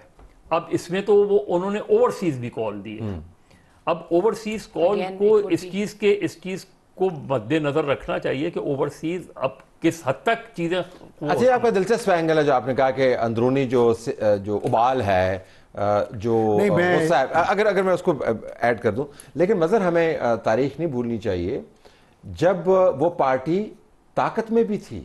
[SPEAKER 6] اب اس میں تو وہ انہوں نے اوورسیز بھی کال دی ہے. اب اوورسیز کال کو اس چیز کو مد نظر رکھنا چاہیے کہ اوورسیز اب کس حد تک چیزیں.
[SPEAKER 1] اچھا آپ کا دلچسپ اینگل ہے جو آپ نے کہا کہ اندرونی جو ابال ہے, جو اگر میں اس کو ایڈ کر دوں, لیکن مظہر ہمیں تاریخ نہیں بھولنی چاہیے. جب وہ پارٹی طاقت میں بھی تھی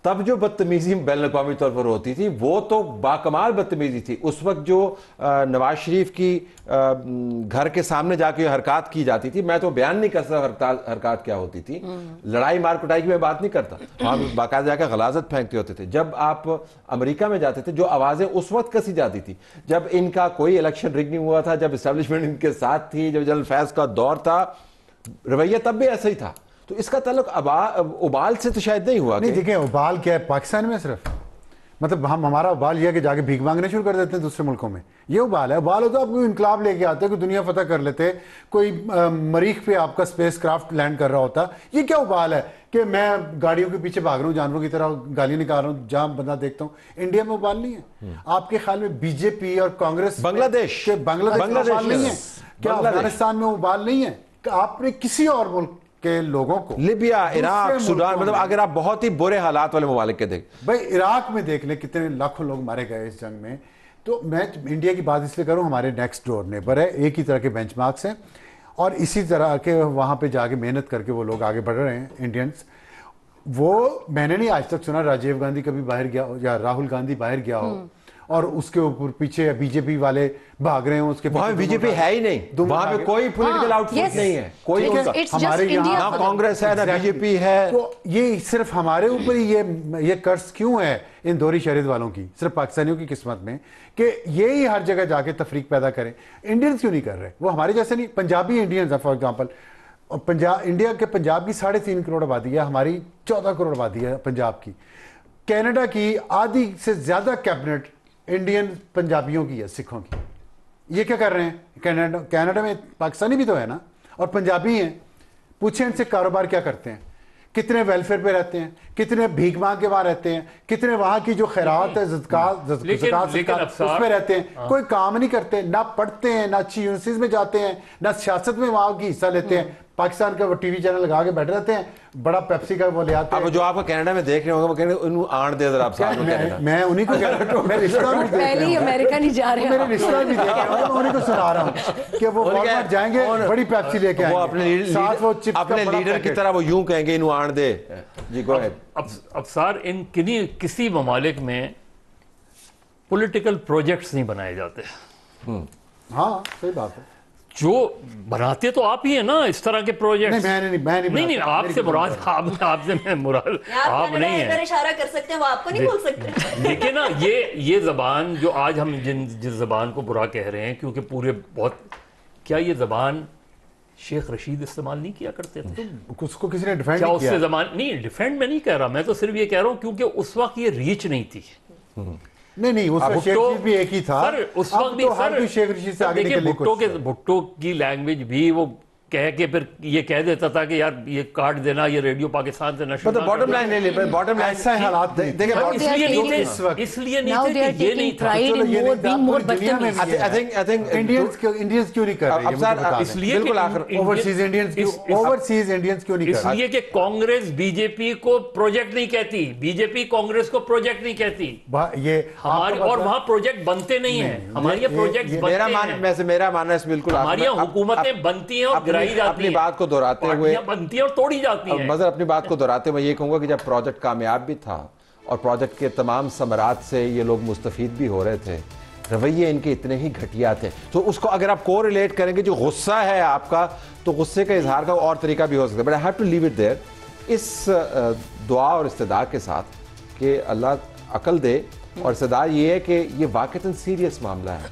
[SPEAKER 1] تب جو بدتمیزی بین الاقوامی طور پر ہوتی تھی وہ تو باکمال بدتمیزی تھی. اس وقت جو نواز شریف کی گھر کے سامنے جا کے حرکات کی جاتی تھی, میں تو بیان نہیں کر سکتا حرکات کیا ہوتی تھی, لڑائی مار کٹائی کی میں بات نہیں کرتا, ہم باقاعدہ جا کے غلاظت پھینکتے ہوتے تھے. جب آپ امریکہ میں جاتے تھے جو آوازیں اس وقت کسی جاتی تھی, جب ان کا کوئی الیکشن رگ نہیں ہوا تھا, جب اسٹیبلشمنٹ ان کے ساتھ تھی, جب جنرل فیض کا دور تھا, رویہ تب بھی ایسا ہی تھا. تو اس کا تعلق ابال سے تو شاید نہیں ہوا.
[SPEAKER 4] نہیں دیکھیں ابال کیا ہے پاکستان میں, صرف مطلب ہمارا ابال یہ ہے کہ جا کے بھیک مانگنے شروع کر دیتے ہیں دوسرے ملکوں میں, یہ ابال ہے. ابال ہوتا ہے آپ کوئی انقلاب لے کے آتے ہیں, کوئی دنیا فتح کر لیتے, کوئی مریخ پہ آپ کا اسپیس کرافٹ لینڈ کر رہا ہوتا. یہ کیا ابال ہے کہ میں گاڑیوں کے پیچھے بھاگ رہا ہوں, جانوروں کی طرح گالیاں نکال رہا ہوں جہاں بندہ دیکھتا ہوں. انڈیا میں ابال نہیں ہے. آپ کے خیال میں بی جے پی اور کانگریس
[SPEAKER 1] بنگلہ دیش
[SPEAKER 4] ابال نہیں ہے کیا؟ افغانستان میں ابال نہیں ہے کہ آپ نے کسی اور ملک کے لوگوں کو,
[SPEAKER 1] لیبیا, عراق, سوڈان, مطلب اگر آپ بہت ہی برے حالات والے ممالک کے دیکھ,
[SPEAKER 4] بھائی عراق میں دیکھ لیں کتنے لاکھوں لوگ مارے گئے اس جنگ میں. تو میں انڈیا کی بات اس لیے کروں, ہمارے نیکسٹ ڈور نیبر ہے, ایک ہی طرح کے بینچ مارکس ہیں اور اسی طرح کے وہاں پہ جا کے محنت کر کے وہ لوگ آگے بڑھ رہے ہیں انڈینس. وہ میں نے نہیں آج تک سنا راجیو گاندھی کبھی باہر گیا ہو یا راہل گاندھی باہر گیا ہو اور اس کے اوپر پیچھے بی جے پی والے بھاگ رہے ہیں اس کے
[SPEAKER 1] وہاں بی جے پی ہے ہی نہیں, وہاں پہ کوئی پولیٹیکل آؤٹ فٹ نہیں ہے, کوئی
[SPEAKER 4] ہمارے یہاں
[SPEAKER 1] نہ کانگریس ہے نہ بی جے پی ہے.
[SPEAKER 4] تو یہ صرف ہمارے اوپر ہی یہ قرض کیوں ہے ان دوہری شہریت والوں کی, صرف پاکستانیوں کی قسمت میں, کہ یہی ہر جگہ جا کے تفریق پیدا کریں. انڈینز کیوں نہیں کر رہے, وہ ہمارے جیسے نہیں, Punjabi Indians for example, India کے پنجاب کی 3.5 کروڑ آبادی ہے, ہماری 14 کروڑ آبادی ہے پنجاب کی. کینیڈا کی آدھی سے زیادہ کیبنٹ انڈین پنجابیوں کی ہے, سکھوں کی. یہ کیا کر رہے ہیں؟ کینیڈا میں پاکستانی بھی تو ہے نا, اور پنجابی ہیں. پوچھیں ان سے کاروبار کیا کرتے ہیں, کتنے ویلفیئر پہ رہتے ہیں, کتنے بھیک مانگ کے وہاں رہتے ہیں, کتنے وہاں کی جو خیرات ہے زکات اس پہ رہتے ہیں. کوئی کام نہیں کرتے, نہ پڑھتے ہیں, نہ اچھی یونیورسٹیز میں جاتے ہیں, نہ سیاست میں وہاں کی حصہ لیتے ہیں. پاکستان کا وہ ٹی وی چینل لگا کے بیٹھے رہتے ہیں, بڑا پیپسی کا وہ لے آتے ہیں.
[SPEAKER 1] اب جو آپ کو کینیڈا میں دیکھ رہے ہوں گے وہ کہیں گے انہوں آن دے ذرا آپ ساتھ.
[SPEAKER 4] میں انہیں کو کہہ رہا ہوں, میں رشتہ بھی دیکھ
[SPEAKER 3] پہلے ہی امریکہ نہیں جا رہے,
[SPEAKER 4] میرے رشتہ بھی دیکھ رہا ہوں, میں انہیں کو سنا رہا ہوں کہ وہ والمارٹ جائیں گے, بڑی پیپسی لے کے آئیں گے,
[SPEAKER 1] اپنے لیڈر کی طرح وہ یوں کہیں گے انہوں آن دے. جی گو اہیڈ.
[SPEAKER 6] اب سر ان کسی ممالک میں پولیٹیکل پروجیکٹس نہیں بنائے جاتے.
[SPEAKER 4] ہاں صحیح بات ہے,
[SPEAKER 6] جو بناتے تو آپ ہی ہیں نا اس طرح کے پروجیکٹس. نہیں آپ سے مراد آپ سے میں مراد آپ نہیں ہیں.
[SPEAKER 5] اشارہ کر سکتے ہیں, وہ آپ کو نہیں بول سکتے.
[SPEAKER 6] دیکھیں نا یہ زبان جو آج ہم جس زبان کو برا کہہ رہے ہیں, کیونکہ پورے بہت, کیا یہ زبان شیخ رشید استعمال نہیں کیا کرتے تھے؟
[SPEAKER 4] اس کو کسی نے ڈیفینڈ
[SPEAKER 6] کیا
[SPEAKER 4] کیا؟
[SPEAKER 6] اس سے زبان نہیں, ڈیفینڈ میں نہیں کہہ رہا, میں تو صرف یہ کہہ رہا ہوں کیونکہ اس وقت یہ ریچ نہیں تھی.
[SPEAKER 4] نہیں اس کا شیخ رشید بھی ایک ہی تھا.
[SPEAKER 6] سر اس وقت بھی سر
[SPEAKER 4] شیخ رشید سے آگے نکلنے کی کوشش.
[SPEAKER 6] بھٹو کی لینگویج بھی وہ کہہ کے پھر یہ کہہ دیتا تھا کہ یار یہ کاٹ دینا, یہ ریڈیو پاکستان سے نشر.
[SPEAKER 1] مطلب باٹم لائن لے باٹم لائن
[SPEAKER 4] ایسا حالات دیکھیں,
[SPEAKER 6] اس لیے نہیں تھے کہ یہ نہیں تھا.
[SPEAKER 4] انڈینز کیوں نہیں کر رہے
[SPEAKER 6] اس لیے
[SPEAKER 4] بالکل آخر اوورسیز انڈینز کیوں نہیں کر رہے؟
[SPEAKER 6] اس لیے کہ کانگریس بی جے پی کو پروجیکٹ نہیں کہتی, بی جے پی کانگریس کو پروجیکٹ نہیں کہتی.
[SPEAKER 4] یہ
[SPEAKER 6] ہمارے اور وہاں پروجیکٹ بنتے نہیں ہیں, ہمارے پروجیکٹ
[SPEAKER 1] میرا ماننا ہے بالکل,
[SPEAKER 6] ہماری حکومتیں بنتی ہیں اور
[SPEAKER 1] اپنی بات کو دہراتے ہوئے
[SPEAKER 6] بنتی ہیں اور توڑی جاتی ہیں.
[SPEAKER 1] مظہر اپنی بات کو دہراتے ہوئے یہ کہوں گا کہ جب پروجیکٹ کامیاب بھی تھا اور پروجیکٹ کے تمام ثمرات سے یہ لوگ مستفید بھی ہو رہے تھے, رویے ان کے اتنے ہی گھٹیا تھے. تو اس کو اگر آپ کو ریلیٹ کریں گے, جو غصہ ہے آپ کا, تو غصے کا اظہار کا اور طریقہ بھی ہو سکتا ہے. But I have to leave it there, اس دعا اور استدعا کے ساتھ کہ اللہ عقل دے, اور استدعا یہ ہے کہ یہ واقعتاً سیریس معاملہ ہے.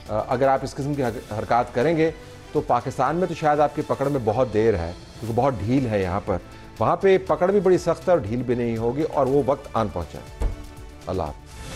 [SPEAKER 1] اگر آپ اس قسم کی حرکات کریں گے تو پاکستان میں تو شاید آپ کی پکڑ میں بہت دیر ہے, کیونکہ بہت ڈھیل ہے یہاں پر. وہاں پہ پکڑ بھی بڑی سخت ہے اور ڈھیل بھی نہیں ہوگی, اور وہ وقت آن پہنچا ہے. اللہ حافظ.